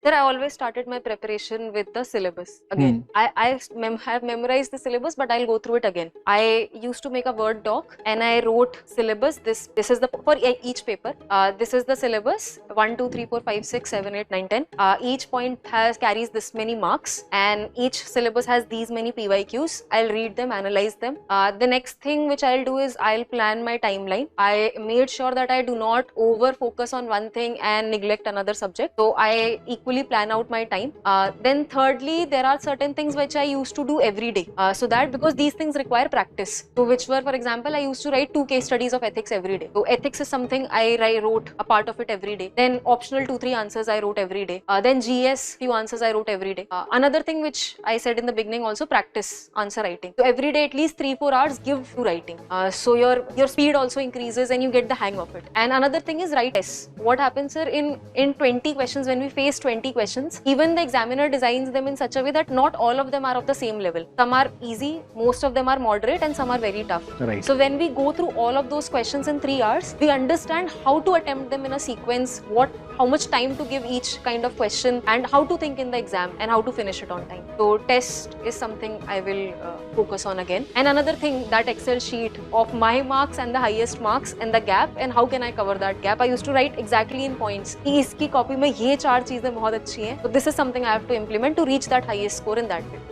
Sir, I always started my preparation with the syllabus again. I have memorized the syllabus, but I'll go through it again. I used to make a Word doc and I wrote syllabus. This is the for each paper. This is the syllabus 1, 2, 3, 4, 5, 6, 7, 8, 9, 10. Each point carries this many marks, and each syllabus has these many PYQs. I'll read them, analyze them. The next thing which I'll do is I'll plan my timeline. I made sure that I do not over focus on one thing and neglect another subject. So I equally plan out my time. Then thirdly, there are certain things which I used to do every day. So that because these things require practice. So which were, for example, I used to write 2 case studies of ethics every day. So ethics is something I wrote a part of it every day. Then optional 2-3 answers I wrote every day. Then GS few answers I wrote every day. Another thing which I said in the beginning also, practice answer writing. So every day at least 3-4 hours give to writing. So your speed also increases and you get the hang of it. And another thing is write tests. What happens, sir, in 20 questions, when we face 20 questions, even the examiner designs them in such a way that not all of them are of the same level. Some are easy, most of them are moderate, and some are very tough. Right. So when we go through all of those questions in 3 hours, we understand how to attempt them in a sequence, how much time to give each kind of question, and how to think in the exam, and how to finish it on time. So test is something I will focus on again. And another thing, that Excel sheet of my marks and the highest marks and the gap, and how can I cover that gap. I used to write exactly in points कि इसकी copy में ये 4 चीजें बहुत अच्छी हैं. So this is something I have to implement to reach that highest score in that bit.